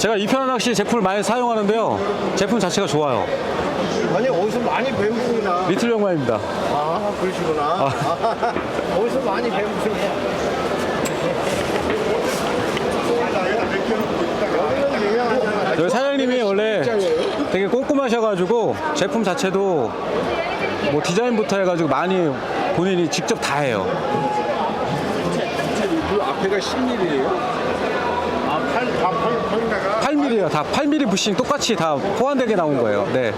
제가 이편한 낚시 제품을 많이 사용하는데요. 제품 자체가 좋아요. 아니 어디서 많이 뵌 분이나. 리틀 영화입니다. 아 그러시구나. 어디서 많이 뵌 분이야. 저희 사장님이 원래 되게 꼼꼼하셔가지고 제품 자체도 뭐 디자인부터 해가지고 많이 본인이 직접 다 해요. 그 앞에가 10mm예요? 아, 8mm요. 다 8mm 부싱 똑같이 다 호환되게 나온 거예요. 네.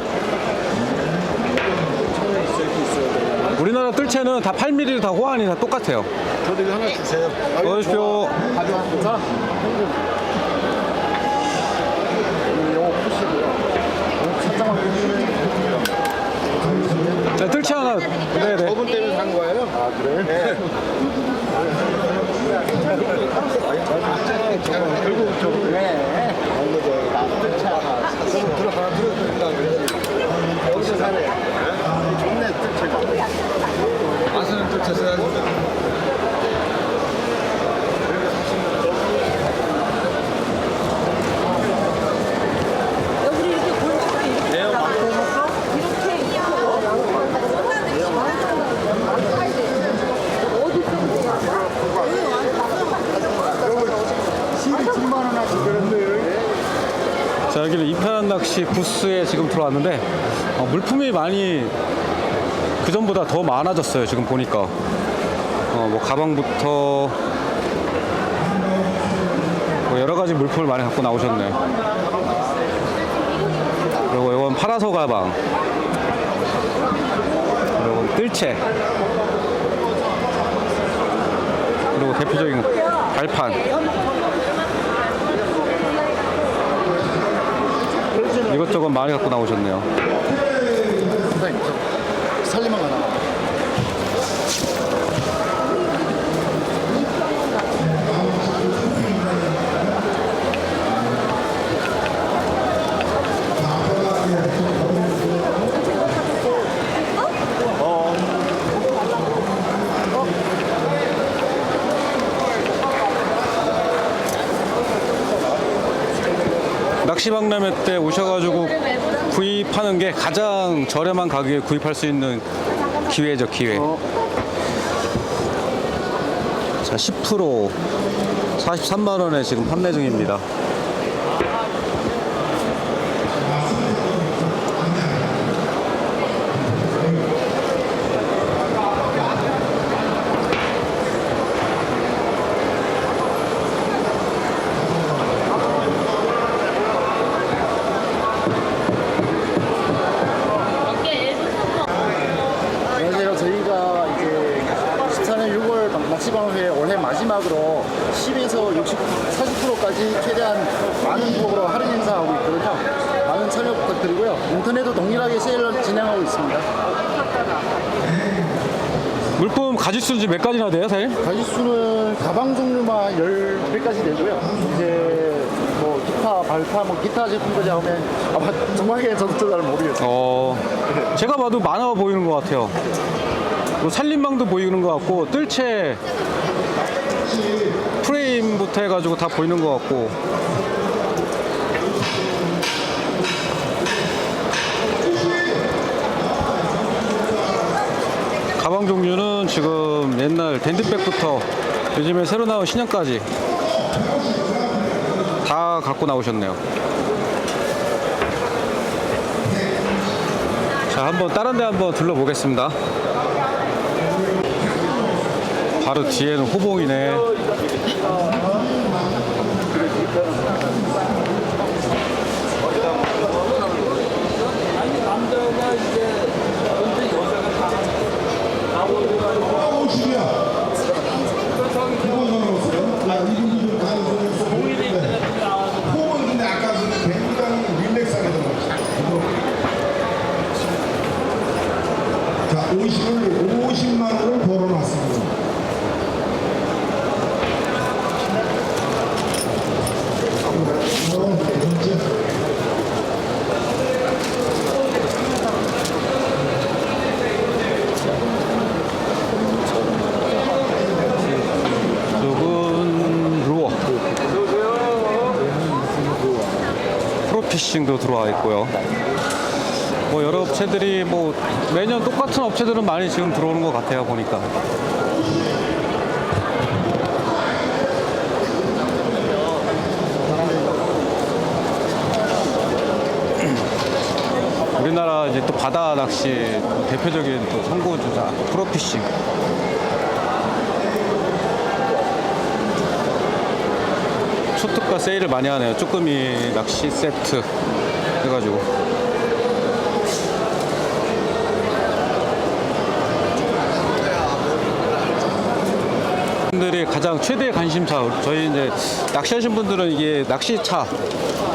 우리나라 뜰채는 다 8mm로 다 호환이 다 똑같아요. 저도 이거 하나 주세요. 넣으십시오. 가져왔습니다. 이거 푸시고요. 살짝만 자, 뜰채 하나. 네네. 저분 때문에 산 거예요? 아 그래? 네. 결국 좀 네. 뜰채 하나 사서 들어간다 그래. 여기서 사네. 좋네 뜰채가. 맛은 뜰채 써야 된다. 자, 여기는 이편한 낚시 부스에 지금 들어왔는데 물품이 많이 그전보다 더 많아졌어요. 지금 보니까 뭐 가방부터 뭐 여러가지 물품을 많이 갖고 나오셨네. 그리고 이건 파라소 가방, 그리고 뜰채, 그리고 대표적인 발판, 이것저것 많이 갖고 나오셨네요. 선생님, 살림만 가나. 낚시박람회 때 오셔가지고 구입하는 게 가장 저렴한 가격에 구입할 수 있는 기회죠, 기회. 자, 10% 43만 원에 지금 판매 중입니다. 낚시방회 올해 마지막으로 10에서 60, 40%까지 최대한 많은 폭으로 할인 행사하고 있거든요. 많은 참여 부탁드리고요. 인터넷도 동일하게 세일을 진행하고 있습니다. 물품 가짓수는 지금 몇 가지나 돼요, 사장님? 가짓수는 가방 종류만 10개까지 되고요. 이제 뭐 기타, 발판, 뭐 기타 제품까지 하면 아마 정확하게 저도 잘 모르겠어요. 제가 봐도 많아 보이는 것 같아요. 뭐 살림망도 보이는 것 같고, 뜰채 프레임부터 해가지고 다 보이는 것 같고. 가방 종류는 지금 옛날 댄드백부터 요즘에 새로 나온 신형까지 다 갖고 나오셨네요. 자, 한번 다른 데 한번 둘러보겠습니다. 바로 뒤에는 호봉이네. 자, 50만 원을 벌어놨습니다. 프로피싱도 들어와 있고요. 뭐 여러 업체들이 뭐 매년 똑같은 업체들은 많이 지금 들어오는 것 같아요, 보니까. 우리나라 이제 또 바다 낚시 대표적인 또 선구주자 프로피싱. 초특가 세일을 많이 하네요. 쭈꾸미 낚시 세트 해가지고. 분들이 가장 최대 관심사, 저희 이제 낚시하신 분들은 이게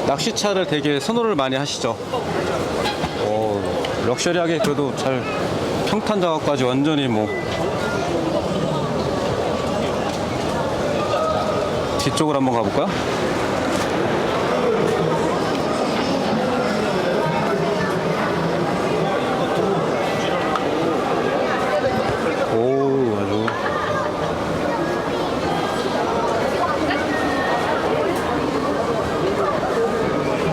낚시차를 되게 선호를 많이 하시죠. 럭셔리하게 그래도 잘 평탄 작업까지 완전히 뭐 뒤쪽으로 한번 가볼까요? 오, 아주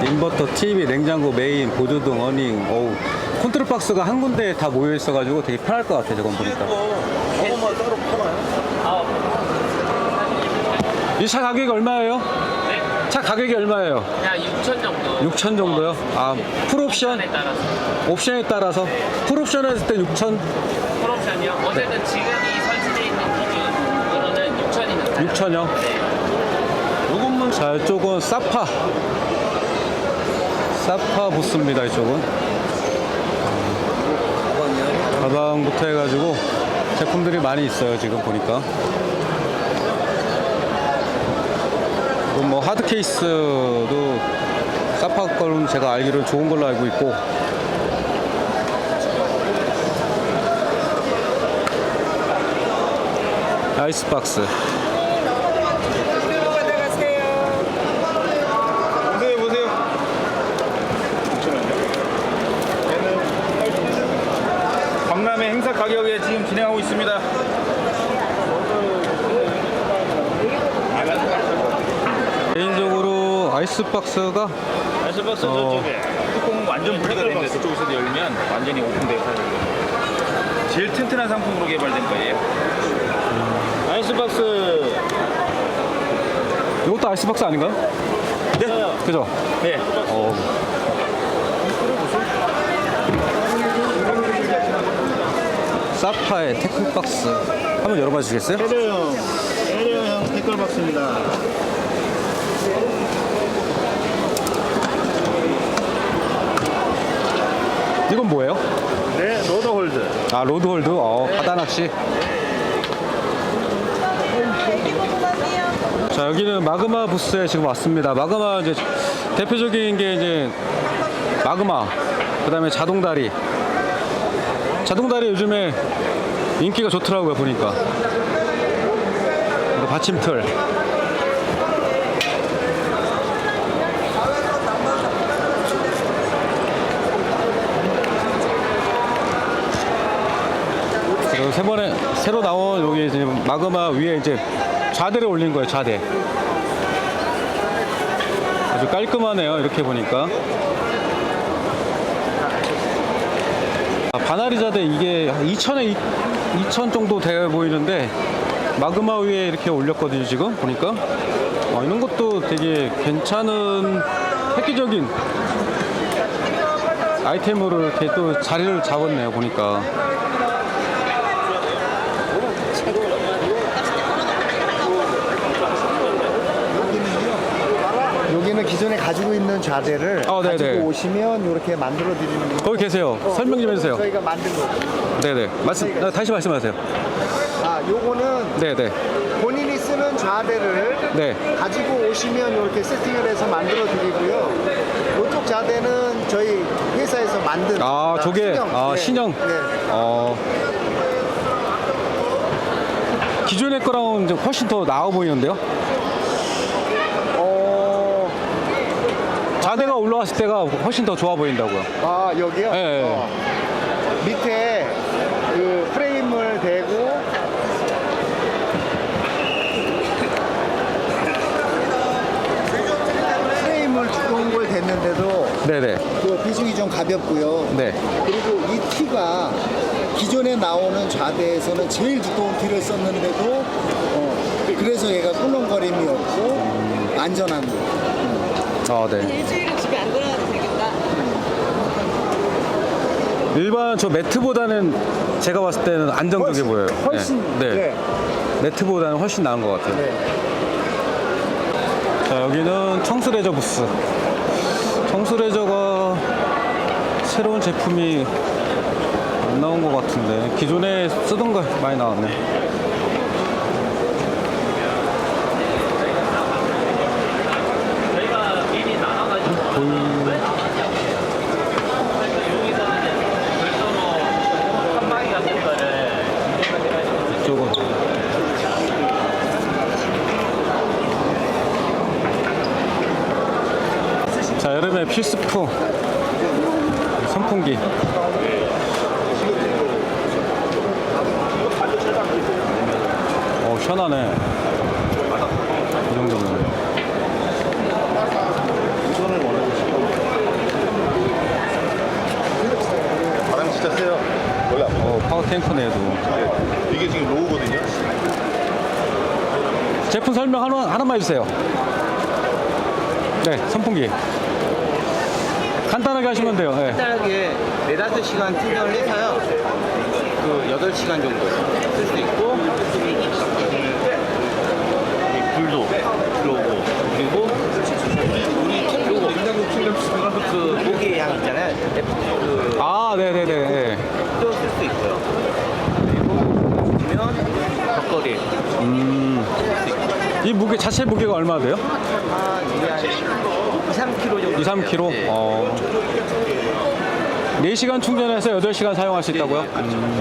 인버터, TV, 냉장고, 메인, 보조등, 어닝. 어우, 컨트롤 박스가 한 군데에 다 모여 있어가지고 되게 편할 것 같아, 저건 보니까. 이 차 가격이 얼마예요? 네? 차 가격이 얼마예요? 그냥 6천 정도. 6천 정도요? 아, 풀옵션? 옵션에 따라서. 옵션에 따라서? 풀옵션 했을 때 6천? 풀옵션이요? 어쨌든 지금 이 설치되어 있는 기준으로는 6천이면 6천요? 네. 자, 이쪽은 사파 부스입니다. 이쪽은 가방부터 해가지고 제품들이 많이 있어요. 지금 보니까 그럼 뭐 하드 케이스도 사파 거는 제가 알기로는 좋은 걸로 알고 있고, 아이스박스. 보세요. 박람회 행사 가격에 지금 진행하고 있습니다. 개인적으로 아이스박스가 아이스박스 저쪽에 뚜껑 완전 분리가 되는데 저쪽에서 열면 완전히 오픈돼서 제일 튼튼한 상품으로 개발된 거예요. 아이스박스. 이것도 아이스박스 아닌가요? 네. 그죠? 네. 사파의 태클박스 한번 열어봐 주시겠어요? 에어형 태클박스입니다. 이건 뭐예요? 네, 로더홀드. 아, 로드홀드. 바다 낚시. 자, 여기는 마그마 부스에 지금 왔습니다. 마그마 이제 대표적인 게 이제 마그마, 그다음에 자동다리. 자동다리 요즘에 인기가 좋더라고요, 보니까. 그리고 받침틀. 그리고 새로 나온 여기 이제 마그마 위에 이제 좌대를 올린 거예요, 좌대. 아주 깔끔하네요, 이렇게 보니까. 바나리 자대 이게 2천 정도 돼 보이는데 마그마 위에 이렇게 올렸거든요, 지금 보니까. 이런 것도 되게 괜찮은 획기적인 아이템으로 이렇게 또 자리를 잡았네요, 보니까. 여기는 기존에 가지고 있는 좌대를 네네. 가지고 오시면 이렇게 만들어 드리는 거. 거기 계세요. 설명 좀 해주세요. 저희가 만든 거. 네네. 다시 말씀하세요. 요거는 네네. 본인이 쓰는 좌대를 네. 가지고 오시면 이렇게 세팅을 해서 만들어 드리고요. 이쪽 좌대는 저희 회사에서 만든 저게 신형. 네. 기존의 거랑은 이제 훨씬 더 나아 보이는데요. 자대가 올라왔을 때가 훨씬 더 좋아 보인다고요. 여기요? 네. 밑에 그 프레임을 대고 프레임을 두꺼운 걸 댔는데도 가볍고요. 네. 그리고 이 티가 기존에 나오는 좌대에서는 제일 두꺼운 티를 썼는데도 그래서 얘가 꿀렁거림이 없고 안전한 거. 네. 일주일은 집에 안 돌아가도 되겠다. 일반 저 매트보다는 제가 봤을 때는 안정적이 보여요. 훨씬 네. 매트보다는 훨씬 나은 것 같아요. 네. 자, 여기는 청수레저 부스. 청수레저가 새로운 제품이 안 나온 것 같은데 기존에 쓰던 거 많이 나왔네. 저희가 미리 나눠가지고 여기서는 이제 별도로 한 마리 같은 거를 저거. 자, 여름의 필수품 선풍기. 시원하네. 이 정도면. 바람 진짜 세요. 원래 파워 탱크네, 얘도. 이게 지금 로우거든요. 제품 설명 하나만 해주세요. 네, 선풍기. 간단하게 하시면 돼요. 네. 간단하게 4-5시간 충전을 해서요. 그 8시간 정도 쓸 수 있고 이 불도 들어오고 그리고 그 모기의 향 있잖아요. 그 아, 네네네. 또 쓸 수 있고요. 그리고 보면 벽걸이 이 무게, 자체 무게가 얼마나 돼요? 이게 한 2-3kg 정도 2-3kg? 돼요. 네. 4시간 충전해서 8시간 사용할 수 있다고요?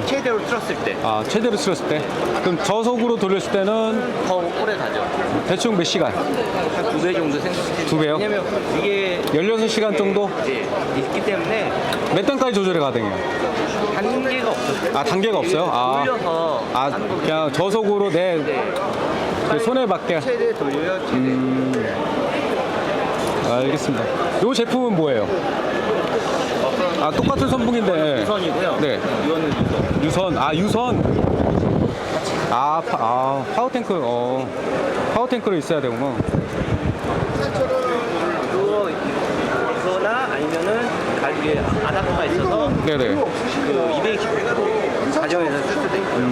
최대로 틀었을 때 아, 최대로 쓸었을 때? 그럼 저속으로 돌렸을 때는 더 오래 가죠. 대충 몇 시간? 한 2배 정도 생각해요. 2배요? 왜냐면 이게 16시간 정도? 있기 때문에 몇 단까지 조절이 가능해요? 단계가 없어요. 아, 단계가 없어요? 아, 돌려서 아 하는 거기 그냥 저속으로 내 때문에 그 손에 맞게. 최대 돌려요. 최대. 알겠습니다. 이 제품은 뭐예요? 아, 똑같은 선풍기인데. 유선이고요. 네. 유선은 유선. 유선. 아, 유선. 파워탱크. 파워탱크로 있어야 되구나. 그거 이거나 아니면은 가지에 아답터가 있어서 네네. 그 220V 가정에서 쓸 수도 있고요.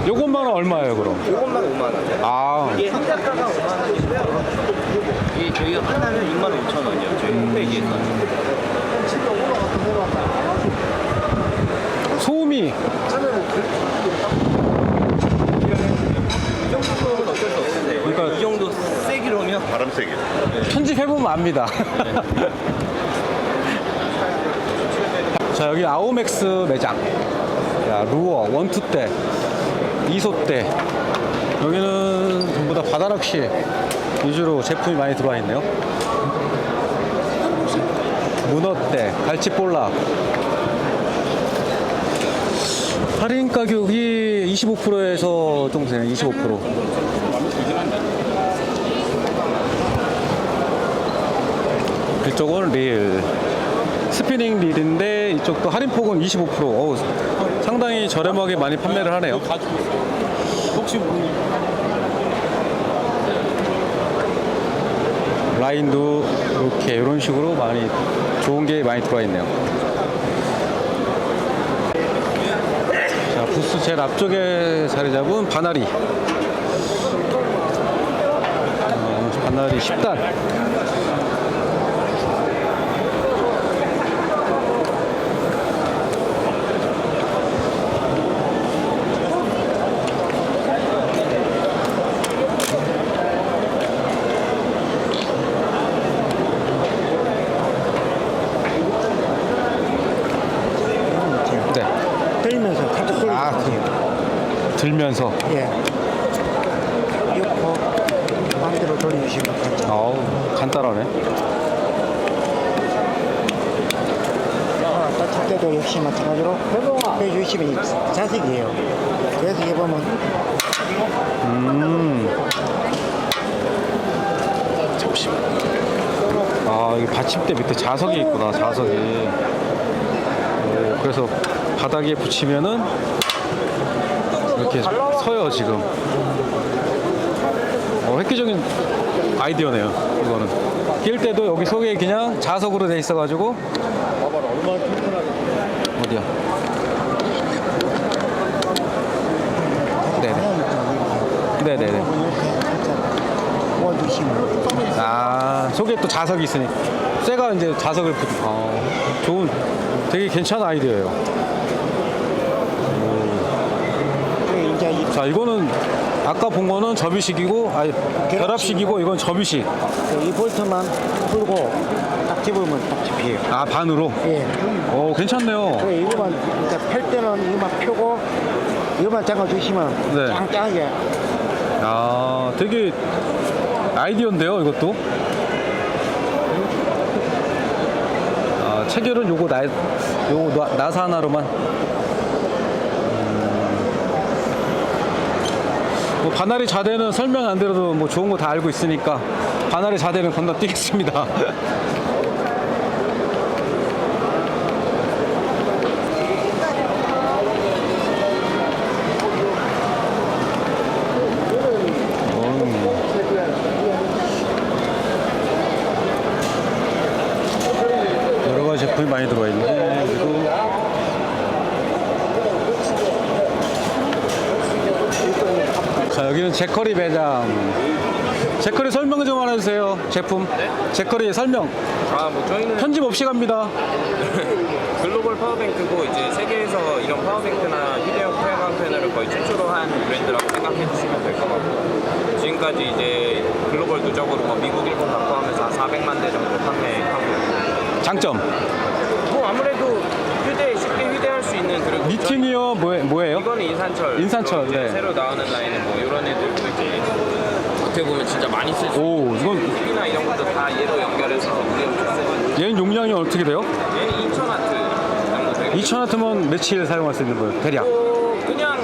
요것만은 얼마예요, 그럼? 이것만 5만 원이요. 아, 이게 한자가가 5만 원이고요. 이게 저희가 하나는 25,000원이요. 저희 홈페이지에서. 소음이. 이 정도는 어쩔 수 없는데 그러니까 이 정도 세기로 하면 바람 세게. 편집해보면 압니다. 자, 여기 아오맥스 매장. 야, 루어, 원투대, 이소대. 여기는 전부 다 바다낚시 위주로 제품이 많이 들어와 있네요. 문어대, 갈치볼락. 할인 가격이 25%에서 좀 되네, 25%. 이쪽은 릴. 스피닝 릴인데 이쪽도 할인폭은 25%. 어우, 상당히 저렴하게 많이 판매를 하네요. 라인도 이렇게 이런 식으로 많이 좋은 게 많이 들어와 있네요. 자, 부스 제일 앞쪽에 자리 잡은 바나리. 바나리 10단. 들면서 살짝 돌리고 들면서. 예. 이거 반대로 돌려주시면 됩니다. 아우, 간단하네. 따뜻할 때도 역시 마찬가지로 해주시면 자색이에요. 그래서 이게 보면 아, 이게 받침대 밑에 자석이 있구나, 자석이. 오, 그래서 바닥에 붙이면은 이렇게 서요, 지금. 획기적인 아이디어네요, 이거는. 낄 때도 여기 속에 그냥 자석으로 돼 있어가지고. 어디야? 네네네. 아, 속에 또 자석이 있으니 쇠가 이제 자석을 좋은, 되게 괜찮은 아이디어예요. 자, 이거는 아까 본 거는 접이식이고, 아니 결합식이고, 이건 접이식. 이 볼트만 풀고 딱 집으면 딱 집혀요. 아, 반으로. 예. 오, 괜찮네요. 그래, 이거만 그러니까 펼 때는 이거만 펴고 이거만 잠가 주시면 네. 짱짱하게. 아, 되게 아이디어인데요, 이것도. 아, 체결은 요거 나사 하나로만. 뭐 바나리 자대는 설명 안 드려도 뭐 좋은 거 다 알고 있으니까 바나리 자대는 건너뛰겠습니다. 여러 가지 제품이 많이 들어와 있네. 그리고 자, 여기는 제커리 매장. 제커리 설명 좀 하나 해주세요. 제품. 제커리 설명. 뭐 저희는 편집 없이 갑니다. 글로벌 파워뱅크고 이제 세계에서 이런 파워뱅크나 휴대용 태양광 패널을 거의 최초로 한 브랜드라고 생각해 주시면 될 것 같고 지금까지 이제 글로벌 누적으로 뭐 미국, 일본 다 포함해서 한 400만 대 정도 판매하고 장점. 뭐 아무래도 쉽게 휴대할 수 있는 그리고 니팅이요? 뭐예요? 이거는 인산철. 인산철, 이제 네. 새로 나오는 라인은 뭐 이런 애들도 이제 어떻게 보면 진짜 많이 쓸 수 오, 있는 이건 TV나 이런 것도 다 얘로 연결해서 무료 얘는 용량이 어떻게 돼요? 얘는 2000W 정도 되고 2000W면 며칠 사용할 수 있는 거예요? 대략. 그냥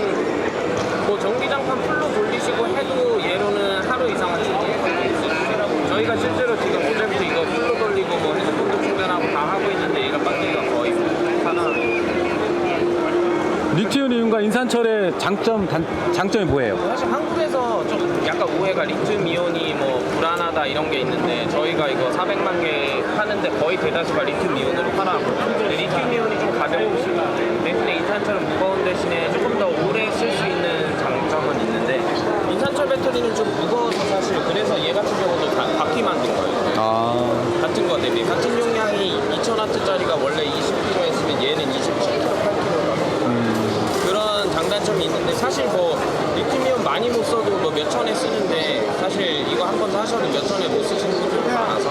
뭐 전기장판 풀로 돌리시고 해도 얘로는 하루 이상은 충분히 저희가 실제로 지금 어제부터 이거 풀로 돌리고 뭐 핸드폰도 충전하고 다 하고 있는데 얘가 배터리가 거의 하나. 리튬 이온과 인산철의 장점이 뭐예요? 사실 한국에서 좀 약간 오해가 리튬 이온이 뭐 불안하다 이런 게 있는데 저희가 이거 400만 개 하는데 거의 대다수가 리튬 이온으로 팔아고 리튬 이온이 좀 가벼우고 대신에 인산철은 무거운 대신에 조금 더 오래 쓸 수 있는 장점은 있는데 인산철 배터리는 좀 무거워서 사실 그래서 얘 같은 경우도 바퀴 만든 거예요. 아, 같은 거 대비 같은 용량이 2000W짜리가 원래 20kg 했으면 얘는 27kg, 8kg 그런 장단점이 있는데 사실 뭐 리튬이온 많이 못 써도 뭐 몇 천에 쓰는데 사실 이거 한 번 사셔도 몇 천에 못 쓰시는 분들 많아서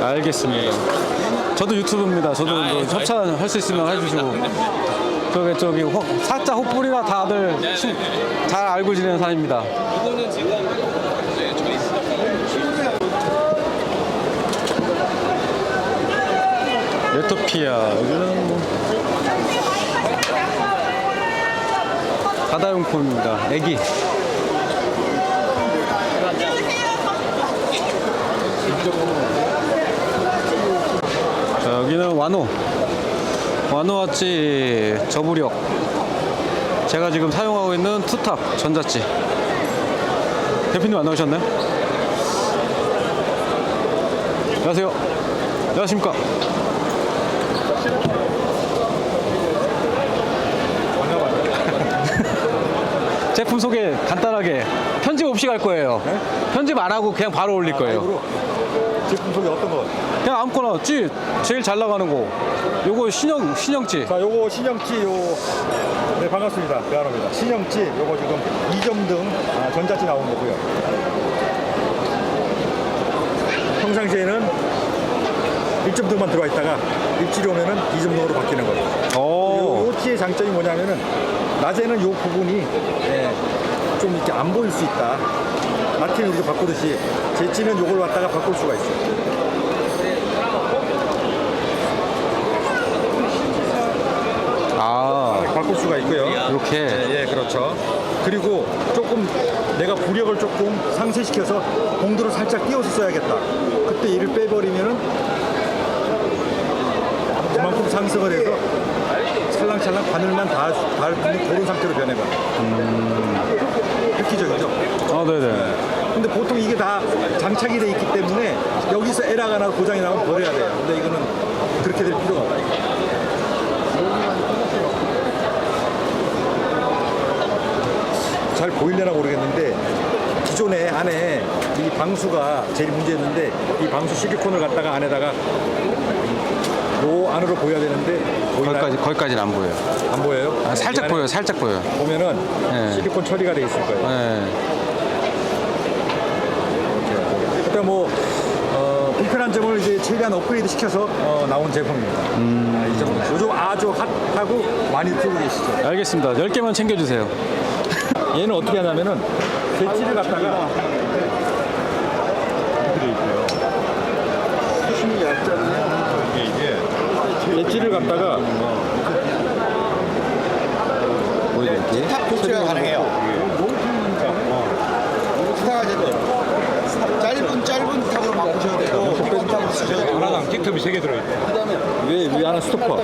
알겠습니다. 저도 유튜브입니다. 저도 뭐 협찬할 수 있으면 해주시고. 저기 사자 호불이나 다들 잘 알고 지내는 사람입니다. 이거는 지금 저희 레토피아. 여기는 뭐 바다용품입니다. 애기. 자, 여기는 와노와치 저부력. 제가 지금 사용하고 있는 투탑 전자찌. 대표님 안 나오셨나요? 안녕하세요. 안녕하십니까? 제품 소개 간단하게. 편집 없이 갈 거예요. 네? 편집 안 하고 그냥 바로 올릴 거예요. 제품 소개 어떤 거? 그냥 아무거나 찌 제일 잘 나가는 거. 요거 신형찌. 자, 요거 신형찌 네, 반갑습니다. 배아노입니다. 신형찌 요거 지금 2점등 전자찌 나온 거고요. 평상시에는 1점등만 들어와 있다가 입질이 오면은 2점등으로 바뀌는 거예요. 오. 요 찌의 장점이 뭐냐면은 낮에는 요 부분이 좀 이렇게 안 보일 수 있다. 마틴을 우리가 바꾸듯이 제 찌는 요걸 갖다가 바꿀 수가 있어요. 아, 바꿀 수가 있고요. 이렇게. 예, 그렇죠. 그리고 조금 내가 부력을 조금 상쇄시켜서 봉도를 살짝 띄워서 써야겠다. 그때 얘를 빼버리면은 그만큼 상승을 해서 찰랑찰랑 바늘만 닿는 그런 상태로 변해봐. 획기적이죠. 아, 네네. 근데 보통 이게 다 장착이 돼 있기 때문에 여기서 에러가 나고 고장이 나면 버려야 돼요. 근데 이거는 그렇게 될 필요가 없어요. 잘 보이려나 모르겠는데 기존에 안에 이 방수가 제일 문제였는데 이 방수 실리콘을 갖다가 안에다가 요 안으로 보여야 되는데 보이나요? 거기까지는 안 보여요. 안 보여요? 아, 살짝 이 안에 보여요, 살짝 보여요. 보면은 네. 실리콘 처리가 돼 있을 거예요. 네. 그때 뭐 불편한 점을 이제 최대한 업그레이드 시켜서 나온 제품입니다. 이 정도. 요즘 아주 핫하고 많이 풀고 계시죠. 알겠습니다. 10개만 챙겨주세요. 얘는 어떻게 하냐면은 배지를 갖다가 배지를 갖다가 탑 교체가 가능해요. 짧은 탑으로 바꾸셔도 되고 긴 탑으로 쓰셔도 되고. 하나당 틱톱이 3개 들어있대. 위 하나 스토퍼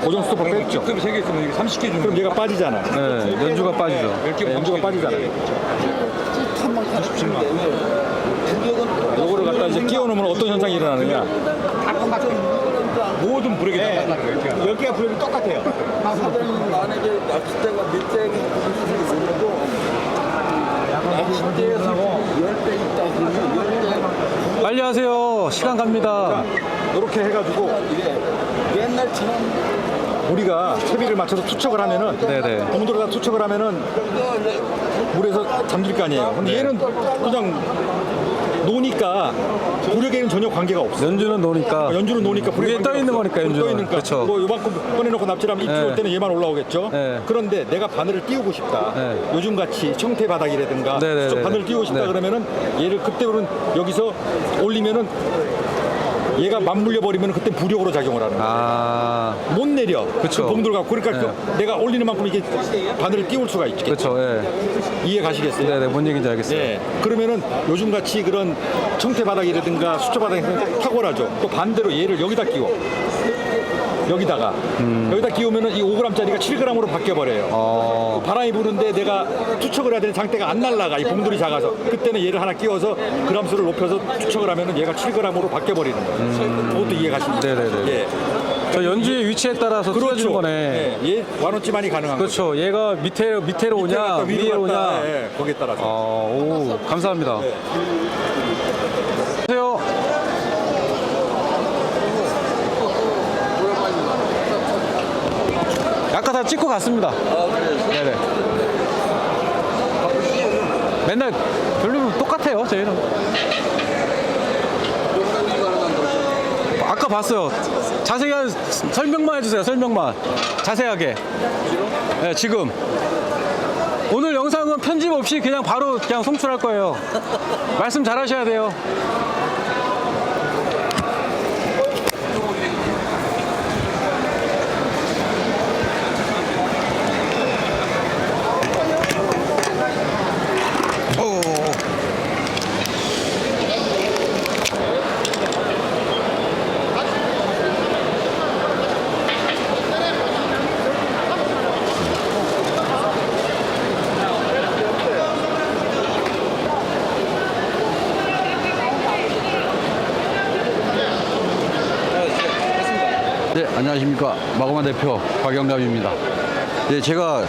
고정 스토퍼 뺐죠. 틱톱이 3개 있으면 이게 30개 주는 그럼 얘가 빠지잖아. 네, 연주가 빠지죠. 연주가 빠지잖아. 요거를 갖다 이제 끼워 놓으면 어떤 현상이 일어나느냐. 모든 브레이크 다 똑같아요. 이렇게. 10개가 부르면 똑같아요. 사장님 만약에 낚싯대가 밑에 있어도 낚싯대에서 10대 있다 그러면 10대 빨리 하세요. 시간 갑니다. 이렇게 해가지고 옛날처럼 우리가 채비를 맞춰서 투척을 하면은 네네. 봉도를 다 투척을 하면은 물에서 잠길 거 아니에요. 근데 얘는 그냥 노니까 부력에는 전혀 관계가 없어. 연주는 노니까. 연주는 노니까 부력에 위에 떠 관계가 있는 없어. 거니까, 연주는. 떠 있으니까. 그렇죠. 뭐 요만큼 꺼내놓고 납치하면 입질 올 네. 때는 얘만 올라오겠죠. 네. 그런데 내가 바늘을 띄우고 싶다. 네. 요즘 같이 청태 바닥이라든가 네네네네. 좀 바늘을 띄우고 싶다 네. 그러면은 얘를 그때는 여기서 올리면은 얘가 맞물려 버리면 그때 부력으로 작용을 하는 거야. 아, 못 내려. 그쵸. 그 봉도를 갖고 그러니까 네. 내가 올리는 만큼 이게 바늘을 띄울 수가 있겠죠. 그렇죠. 예. 이해 가시겠어요? 네네, 뭔 얘기인지 알겠어요. 네. 그러면은 요즘 같이 그런 청태 바닥이라든가 수초 바닥에서 탁월하죠. 또 반대로 얘를 여기다 끼워. 여기다가 여기다 끼우면은 이 5g짜리가 7g으로 바뀌어 버려요. 바람이 부는데 내가 투척을 해야 되는 장대가 안 날라가. 이 봉돌이 작아서 그때는 얘를 하나 끼워서 그람수를 높여서 투척을 하면은 얘가 7g으로 바뀌어 버리는 거예요. 그것도 이해 가십니까? 네네네. 예. 저 연주의 위치에 따라서 틀어지는 거네. 예. 얘 완호치만이 가능한 거죠. 그렇죠. 얘가 밑에로 오냐, 위에 오냐. 예. 거기에 따라서. 오, 감사합니다. 네. 안녕하세요. 아까 다 찍고 갔습니다. 네네. 맨날 별로 똑같아요, 저희는. 아까 봤어요. 자세히 설명만 해주세요, 설명만. 자세하게. 네, 지금. 오늘 영상은 편집 없이 그냥 바로 그냥 송출할 거예요. 말씀 잘 하셔야 돼요. 네, 안녕하십니까. 마그마 대표 박영남입니다. 네, 제가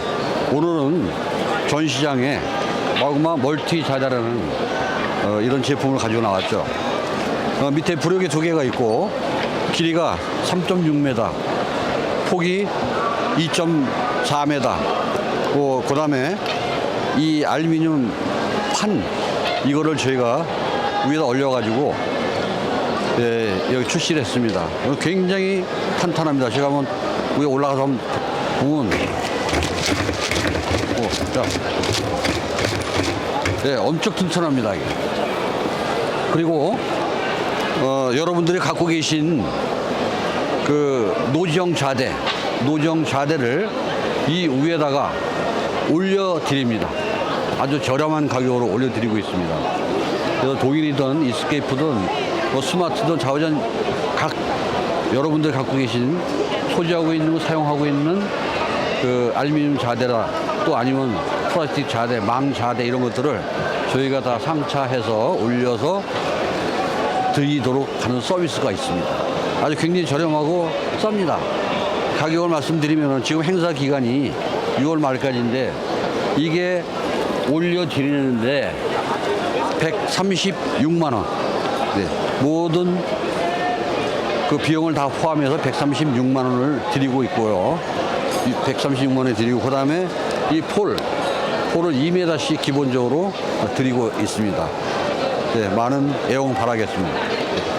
오늘은 전시장에 마그마 멀티 자자라는 이런 제품을 가지고 나왔죠. 밑에 부력이 2개가 있고 길이가 3.6m, 폭이 2.4m, 그 다음에 이 알루미늄 판 이거를 저희가 위에다 올려가지고 네, 여기 출시를 했습니다. 굉장히 탄탄합니다. 제가 한번 위에 올라가서 한번 보면, 자, 네, 엄청 튼튼합니다. 이게. 그리고 여러분들이 갖고 계신 그 노정 자대를 이 위에다가 올려드립니다. 아주 저렴한 가격으로 올려드리고 있습니다. 그래서 독일이든 이스케이프든 뭐 스마트든 좌우전 각 여러분들 갖고 계신 소지하고 있는 거 사용하고 있는 그 알루미늄 자대라 또 아니면 플라스틱 자대, 망 자대 이런 것들을 저희가 다 상차해서 올려서 드리도록 하는 서비스가 있습니다. 아주 굉장히 저렴하고 쌉니다. 가격을 말씀드리면 지금 행사 기간이 6월 말까지인데 이게 올려드리는데 136만 원. 네, 모든 그 비용을 다 포함해서 136만 원을 드리고 있고요. 136만 원에 드리고 그다음에 이 폴을 2m씩 기본적으로 드리고 있습니다. 네, 많은 애용 바라겠습니다.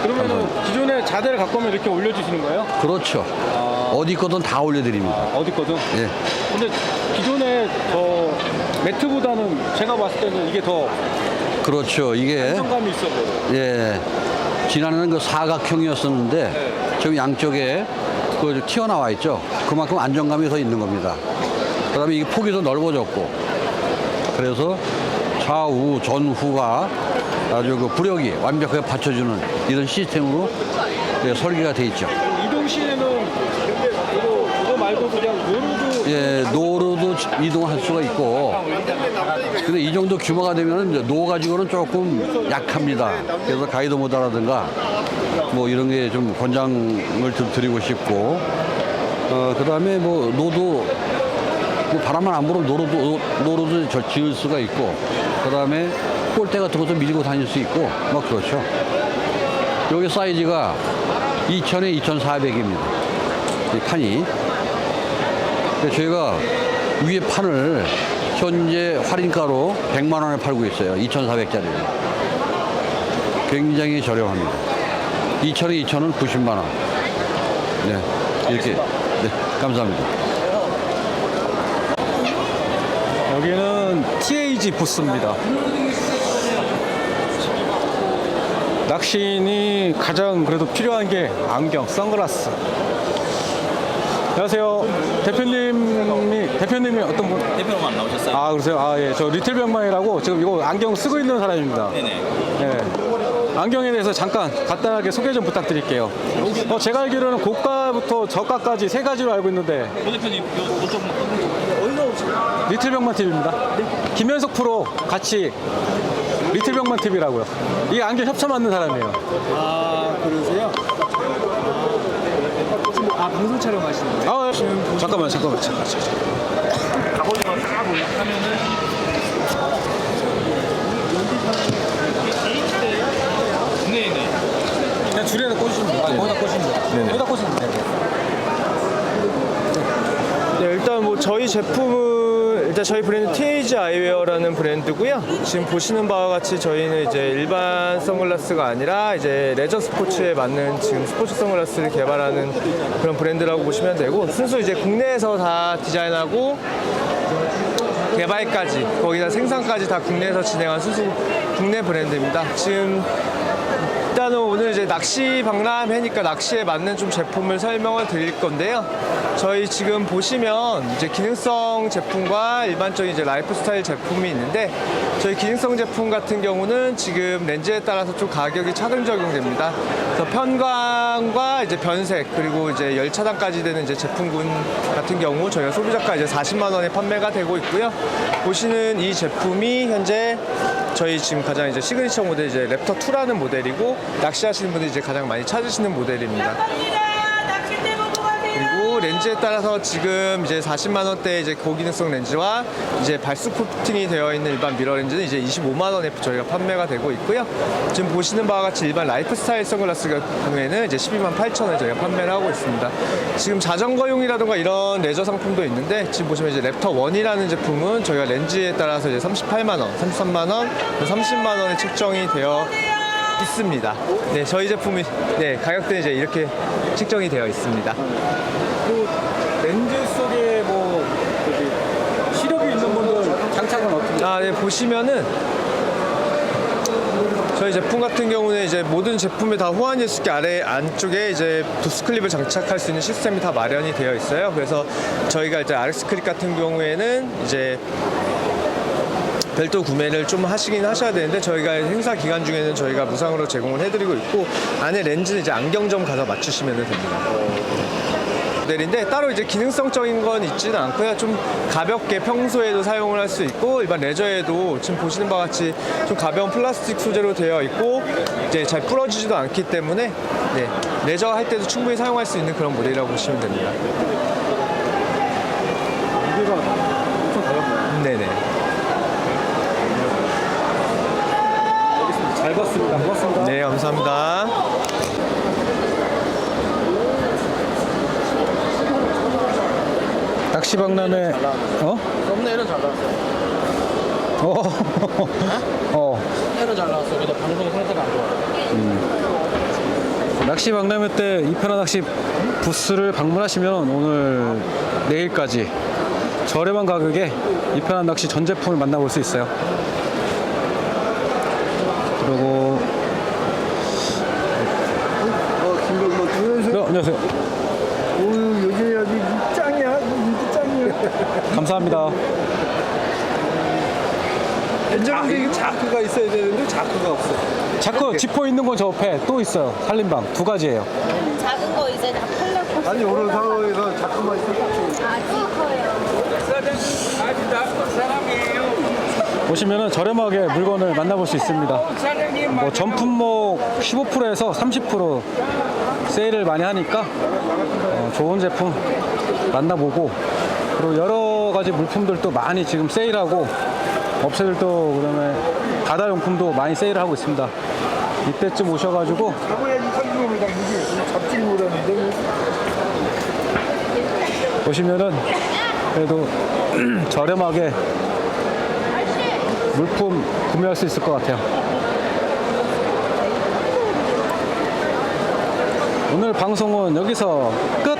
그러면 기존에 자대를 갖고 오면 이렇게 올려주시는 거예요? 그렇죠. 어디 거든 다 올려드립니다. 어디 거든? 예. 근데 기존에 저 매트보다는 제가 봤을 때는 이게 더 그렇죠. 이게 안정감이 있어 보여요. 예. 지난해는 그 사각형이었었는데 지금 양쪽에 그 튀어나와 있죠. 그만큼 안정감이 더 있는 겁니다. 그다음에 이게 폭이 더 넓어졌고 그래서 좌우 전후가 아주 그 부력이 완벽하게 받쳐주는 이런 시스템으로 예, 설계가 돼 있죠. 이동 시에는 이거 말고 그냥 노루도 예, 노루도 이동할 수가 있고 근데 이 정도 규모가 되면 노 가지고는 조금 약합니다. 그래서 가이드 모드라든가 뭐 이런 게 좀 권장을 좀 드리고 싶고 그다음에 뭐 노도 뭐 바람만 안 불으면 노루도 저 지을 수가 있고 그다음에 꼴대 같은 것도 밀고 다닐 수 있고 뭐 그렇죠. 여기 사이즈가 2000에 2400입니다. 이 판이. 근데 저희가 위에 판을 현재 할인가로 100만 원에 팔고 있어요. 2,400짜리를. 굉장히 저렴합니다. 2,000에 2,000은 90만 원. 네, 이렇게. 네, 감사합니다. 여기는 TAG 부스입니다. 낚시인이 가장 그래도 필요한 게 안경, 선글라스. 안녕하세요. 대표님이 어떤 분? 대표로만 나오셨어요? 아, 그러세요? 아, 예. 저 리틀 병마이라고 지금 이거 안경 쓰고 있는 사람입니다. 네네. 예. 안경에 대해서 잠깐 간단하게 소개 좀 부탁드릴게요. 제가 알기로는 고가부터 저가까지 세 가지로 알고 있는데 오 대표님, 요쪽 리틀 병만 TV입니다. 김현석 프로 같이 리틀 병만 TV라고요. 이 안경 협찬 받는 사람이에요. 아, 그러세요? 아, 방송 촬영하시는 거예요? 아, 예. 잠깐만. 갑오징어 싹 하면은 네네. 그냥 줄에다 꽂으시면 돼요. 거기다 꽂으시면 돼요. 거기다 꽂으시면 돼요. 네, 일단 뭐 저희 제품은 일단 저희 브랜드 TAG 아이웨어라는 브랜드고요. 지금 보시는 바와 같이 저희는 이제 일반 선글라스가 아니라 이제 레저 스포츠에 맞는 지금 스포츠 선글라스를 개발하는 그런 브랜드라고 보시면 되고 순수 이제 국내에서 다 디자인하고 개발까지 거기다 생산까지 다 국내에서 진행한 순수 국내 브랜드입니다. 지금 일단은 오늘 이제 낚시 박람회니까 낚시에 맞는 좀 제품을 설명을 드릴 건데요. 저희 지금 보시면 이제 기능성 제품과 일반적인 이제 라이프 스타일 제품이 있는데 저희 기능성 제품 같은 경우는 지금 렌즈에 따라서 좀 가격이 차등 적용됩니다. 그래서 편광과 이제 변색 그리고 이제 열 차단까지 되는 이제 제품군 같은 경우 저희가 소비자가 이제 40만 원에 판매가 되고 있고요. 보시는 이 제품이 현재 저희 지금 가장 이제 시그니처 모델 이제 랩터 2라는 모델이고 낚시하시는 분들이 이제 가장 많이 찾으시는 모델입니다. 그리고 렌즈에 따라서 지금 이제 40만 원대 이제 고기능성 렌즈와 이제 발수 코팅이 되어 있는 일반 미러 렌즈는 이제 25만 원에 저희가 판매가 되고 있고요. 지금 보시는 바와 같이 일반 라이프 스타일 선글라스 경우에는 이제 12만 8천 원에 저희가 판매를 하고 있습니다. 지금 자전거용이라든가 이런 레저 상품도 있는데 지금 보시면 이제 랩터 1이라는 제품은 저희가 렌즈에 따라서 이제 38만 원, 33만 원, 30만 원에 책정이 되어 있습니다. 네, 저희 제품이 네, 가격대는 이제 이렇게 책정이 되어 있습니다. 그 렌즈 속에 뭐 시력이 있는 분들 장착은 어떻게? 네, 보시면은 저희 제품 같은 경우는 이제 모든 제품에 다 호환 예수기 아래 안쪽에 이제 부스 클립을 장착할 수 있는 시스템이 다 마련이 되어 있어요. 그래서 저희가 이제 RX 클립 같은 경우에는 이제 별도 구매를 좀 하시긴 하셔야 되는데 저희가 행사 기간 중에는 저희가 무상으로 제공을 해드리고 있고 안에 렌즈는 이제 안경점 가서 맞추시면 됩니다. 모델인데 따로 이제 기능성적인 건 있지는 않고요. 좀 가볍게 평소에도 사용을 할 수 있고 일반 레저에도 지금 보시는 바와 같이 좀 가벼운 플라스틱 소재로 되어 있고 이제 잘 부러지지도 않기 때문에 네, 레저 할 때도 충분히 사용할 수 있는 그런 모델이라고 보시면 됩니다. 무게가 엄청 가볍네요. 네네. 잘 봤습니다. 고맙습니다. 네, 감사합니다. 낚시박람회 썸네일은 잘 나왔어요. 썸네일은 잘 나왔어요. 근데 방송 상태가 안 좋아요. 낚시박람회 때 이편한 낚시 부스를 방문하시면 오늘 내일까지 저렴한 가격에 이편한 낚시 전 제품을 만나볼 수 있어요. 그리고 네, 안녕하세요. 요즘에 아주 짱이야. 짱이야. 감사합니다. 이게 자크가 있어야 되는데 자크가 없어. 자크 지퍼 있는 건 저 옆에 또 있어요. 살림방 두 가지예요. 작은 거 이제 다 팔렸고. 아니 오늘 상황에서 자크만 있어. 아, 커요. 보시면은 저렴하게 물건을 만나볼 수 있습니다. 뭐 전품목 15%에서 30% 세일을 많이 하니까 좋은 제품 만나보고 그리고 여러 가지 물품들도 많이 지금 세일하고 업체들도 그다음에 바다용품도 많이 세일을 하고 있습니다. 이때쯤 오셔가지고 잡질 못하는데. 보시면은 그래도 저렴하게 물품 구매할 수 있을 것 같아요. 오늘 방송은 여기서 끝!